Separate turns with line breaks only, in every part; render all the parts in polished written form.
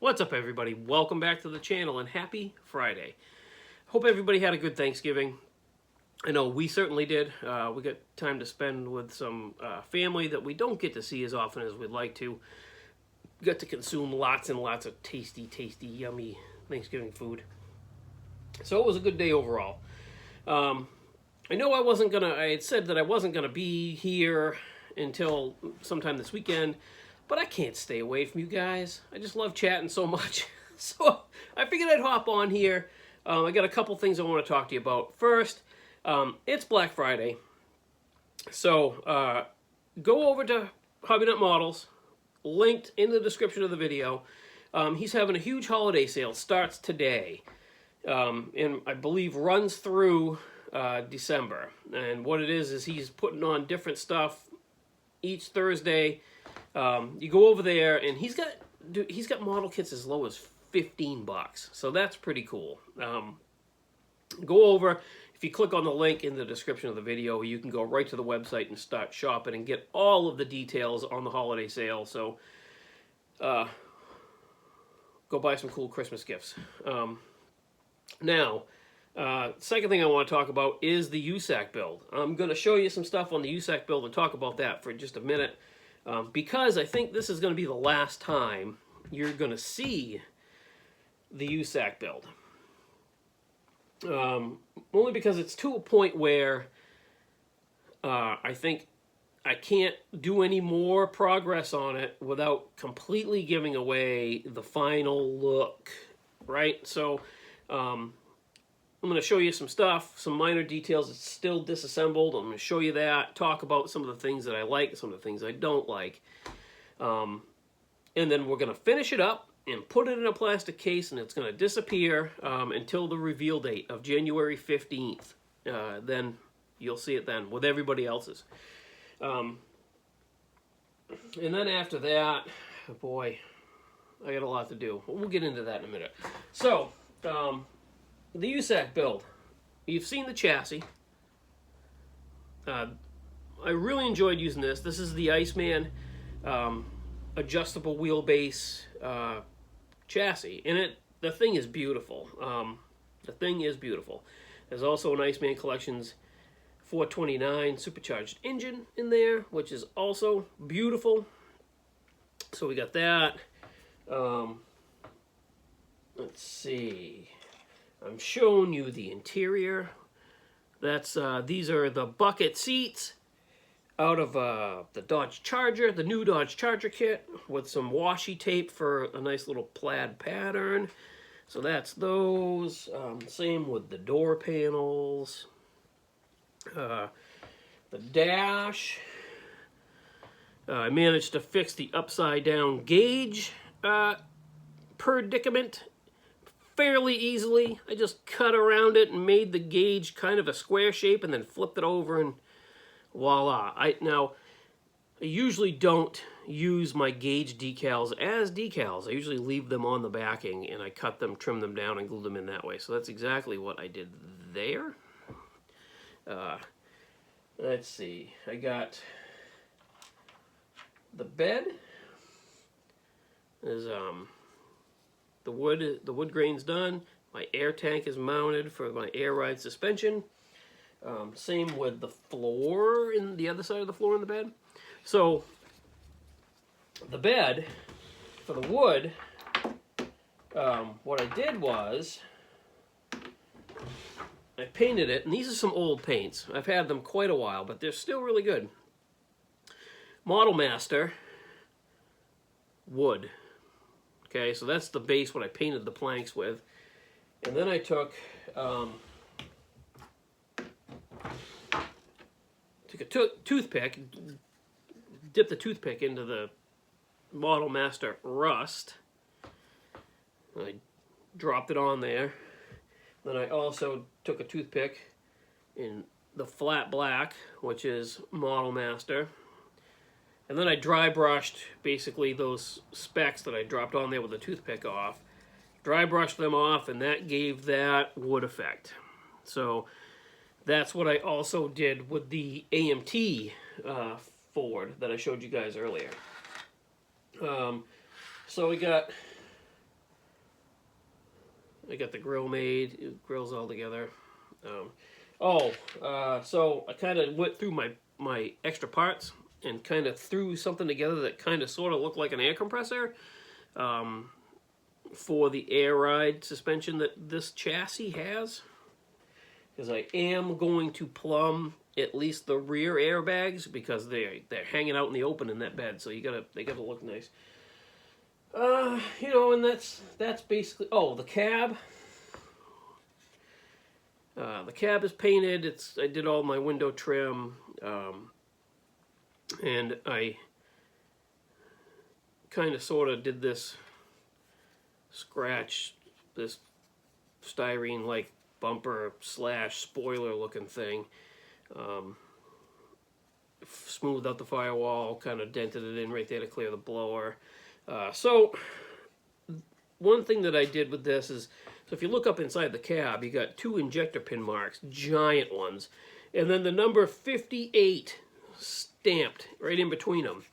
What's up, everybody? Welcome back to the channel and happy Friday. Hope everybody had a good Thanksgiving. I know we certainly did. We got time to spend with some family that we don't get to see as often as we'd like to. We got to consume lots and lots of tasty, yummy Thanksgiving food. So it was a good day overall. I know I had said that I wasn't gonna be here until sometime this weekend, but I can't stay away from you guys. I just love chatting so much. So I figured I'd hop on here. I got a couple things I want to talk to you about. First, it's Black Friday. So go over to Hobby Nut Models, linked in the description of the video. He's having a huge holiday sale. Starts today. And I believe runs through December. And what it is he's putting on different stuff each Thursday. You go over there, and he's got model kits as low as $15, so that's pretty cool. Go over. If you click on the link in the description of the video, you can go right to the website and start shopping and get all of the details on the holiday sale. So, go buy some cool Christmas gifts. Now, second thing I want to talk about is the USACC build. I'm going to show you some stuff on the USACC build and talk about that for just a minute. Because I think this is going to be the last time you're going to see the USACC build. Only because it's to a point where I think I can't do any more progress on it without completely giving away the final look, right? So I'm going to show you some stuff, some minor details. It's still disassembled. I'm going to show you that, talk about some of the things that I like, some of the things I don't like. And then we're going to finish it up and put it in a plastic case, and it's going to disappear until the reveal date of January 15th. Then you'll see it then with everybody else's. And then after that, boy, I got a lot to do. We'll get into that in a minute. So, the USACC build. You've seen the chassis. I really enjoyed using this. This is the Iceman adjustable wheelbase chassis. And the thing is beautiful. The thing is beautiful. There's also an Iceman Collections 429 supercharged engine in there, which is also beautiful. So we got that. Let's see. I'm showing you the interior. That's these are the bucket seats out of the Dodge Charger, the new Dodge Charger kit, with some washi tape for a nice little plaid pattern. So that's those. Same with the door panels. The dash. I managed to fix the upside down gauge predicament fairly easily. I just cut around it and made the gauge kind of a square shape and then flipped it over, and voila. I usually don't use my gauge decals as decals. I usually leave them on the backing, and I cut them, trim them down, and glue them in that way. So that's exactly what I did there. Let's see. I got the bed. Is the wood grain's done. My air tank is mounted for my air ride suspension. Same with the floor, in the other side of the floor in the bed. So the bed for the wood, what I did was I painted it, and these are some old paints. I've had them quite a while, but they're still really good. Model Master wood. Okay, so that's the base, what I painted the planks with. And then I took a toothpick, dipped the toothpick into the Model Master rust. I dropped it on there. Then I also took a toothpick in the flat black, which is Model Master. And then I dry brushed basically those specks that I dropped on there with the toothpick off. Dry brushed them off, and that gave that wood effect. So that's what I also did with the AMT Ford that I showed you guys earlier. So we got I got the grill made. It grills all together. So I kind of went through my extra parts and kind of threw something together that kind of sort of looked like an air compressor for the air ride suspension that this chassis has. Because I am going to plumb at least the rear airbags because they're hanging out in the open in that bed, so they gotta look nice. And that's basically. Oh, the cab. The cab is painted. I did all my window trim, and I kind of sort of did this styrene like bumper / spoiler looking thing. Smoothed out the firewall, kind of dented it in right there to clear the blower. So one thing that I did with this is, so if you look up inside the cab, you got 2 injector pin marks, giant ones, and then the number 58 stamped right in between them.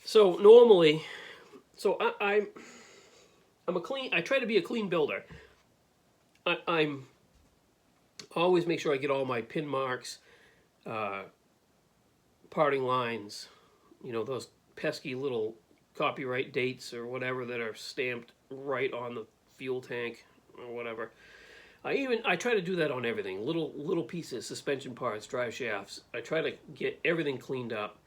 So normally, I try to be a clean builder. I'm always make sure I get all my pin marks, parting lines, those pesky little copyright dates or whatever that are stamped right on the fuel tank or whatever. I try to do that on everything. Little pieces, suspension parts, drive shafts. I try to get everything cleaned up.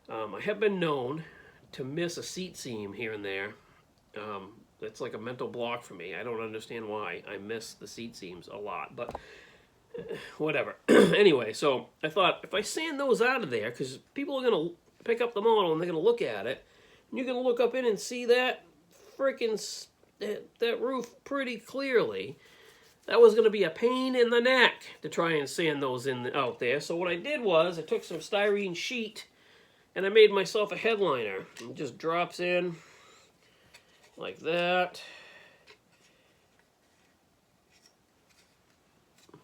I have been known to miss a seat seam here and there. That's like a mental block for me. I don't understand why I miss the seat seams a lot, but whatever. Anyway, so I thought if I sand those out of there, because people are going to pick up the model and they're going to look at it, and you're going to look up in and see that freaking that roof pretty clearly. That was going to be a pain in the neck to try and sand those out there. So what I did was I took some styrene sheet and I made myself a headliner. It just drops in like that.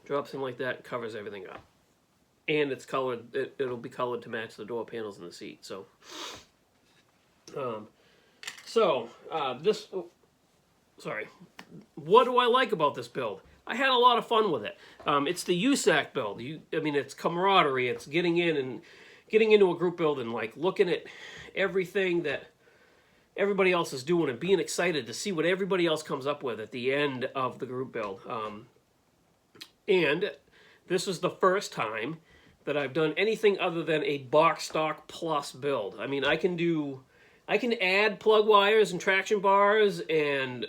Drops in like that, covers everything up. And it's colored, it'll be colored to match the door panels in the seat. So, what do I like about this build? I had a lot of fun with it. It's the USACC build. It's camaraderie. It's getting into a group build and like looking at everything that everybody else is doing and being excited to see what everybody else comes up with at the end of the group build. And this is the first time that I've done anything other than a box stock plus build. I mean, I can add plug wires and traction bars and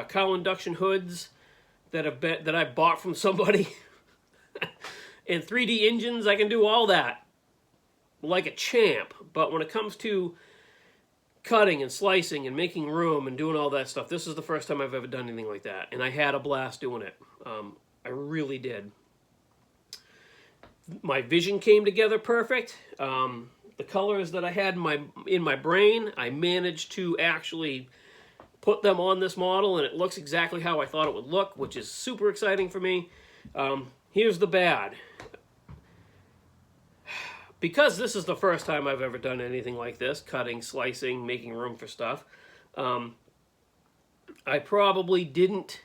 cowl induction hoods that I bought from somebody, and 3D engines. I can do all that like a champ. But when it comes to cutting and slicing and making room and doing all that stuff, this is the first time I've ever done anything like that, and I had a blast doing it. I really did. My vision came together perfect. The colors that I had in my brain, I managed to actually put them on this model, and it looks exactly how I thought it would look, which is super exciting for me. Here's the bad. Because this is the first time I've ever done anything like this, cutting, slicing, making room for stuff, I probably didn't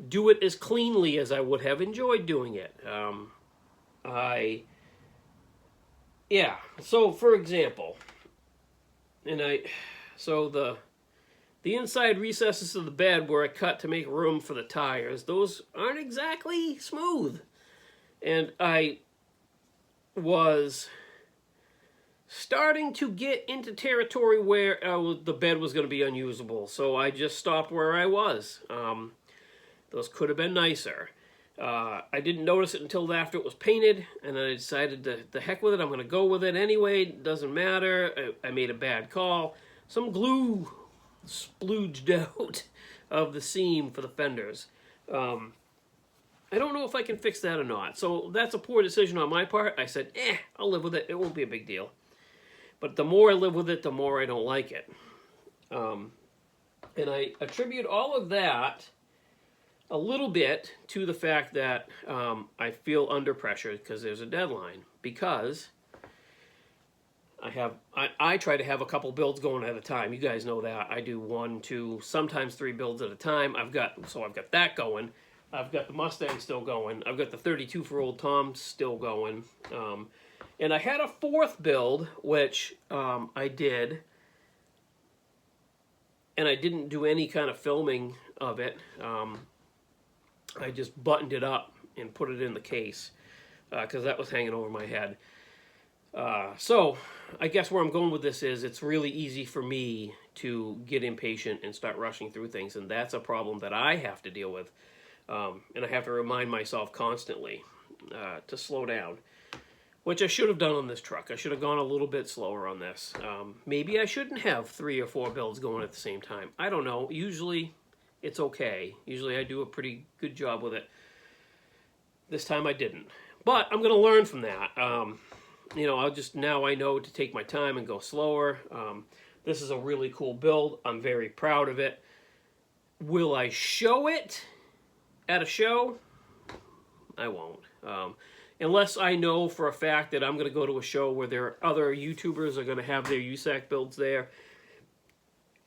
do it as cleanly as I would have enjoyed doing it. So for example, the inside recesses of the bed where I cut to make room for the tires, those aren't exactly smooth. And I was starting to get into territory where the bed was going to be unusable, so I just stopped where I was. Those could have been nicer. I didn't notice it until after it was painted, and then I decided to the heck with it. I'm going to go with it anyway. It doesn't matter. I made a bad call. Some glue splooged out of the seam for the fenders. I don't know if I can fix that or not. So that's a poor decision on my part. I said, I'll live with it. It won't be a big deal. But the more I live with it, the more I don't like it. And I attribute all of that a little bit to the fact that I feel under pressure because there's a deadline. Because I try to have a couple builds going at a time. You guys know that. I do 1, 2, sometimes 3 builds at a time. I've got that going. I've got the Mustang still going. I've got the 32 for Old Tom still going. And I had a 4th build, which I did. And I didn't do any kind of filming of it. I just buttoned it up and put it in the case because that was hanging over my head. So I guess where I'm going with this is it's really easy for me to get impatient and start rushing through things, and that's a problem that I have to deal with. And I have to remind myself constantly to slow down, which I should have done on this truck. I should have gone a little bit slower on this. Maybe I shouldn't have 3 or 4 builds going at the same time. I don't know. Usually it's okay. Usually I do a pretty good job with it. This time I didn't. But I'm going to learn from that. You know, now I know to take my time and go slower. This is a really cool build. I'm very proud of it. Will I show it at a show? I won't. Unless I know for a fact that I'm going to go to a show where there are other YouTubers are going to have their USACC builds there,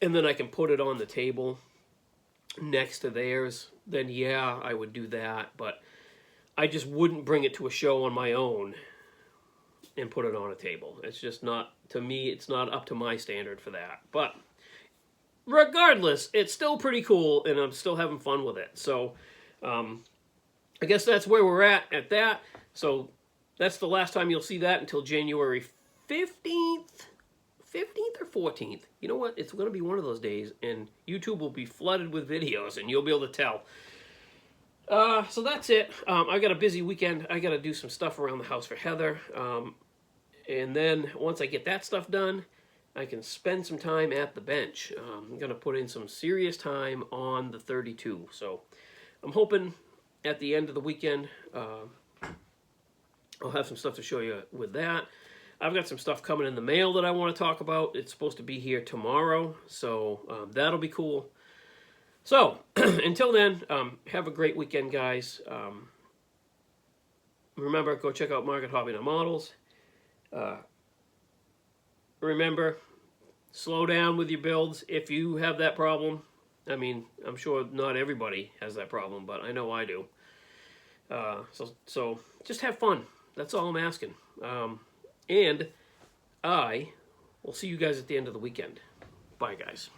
and then I can put it on the table next to theirs, then yeah, I would do that. But I just wouldn't bring it to a show on my own and put it on a table. It's just not, to me, it's not up to my standard for that. But regardless, it's still pretty cool, and I'm still having fun with it. So I guess that's where we're at that. So that's the last time you'll see that until January 15th or 14th. You know what? It's going to be one of those days, and YouTube will be flooded with videos, and you'll be able to tell. So that's it. I got a busy weekend. I got to do some stuff around the house for Heather. And then once I get that stuff done, I can spend some time at the bench. I'm going to put in some serious time on the 32. So I'm hoping at the end of the weekend, I'll have some stuff to show you with that. I've got some stuff coming in the mail that I want to talk about. It's supposed to be here tomorrow, so that'll be cool. So, until then, have a great weekend, guys. Remember, go check out Market Hobby and Models. Remember, slow down with your builds if you have that problem. I mean, I'm sure not everybody has that problem, but I know I do. So just have fun. That's all I'm asking. And I will see you guys at the end of the weekend. Bye, guys.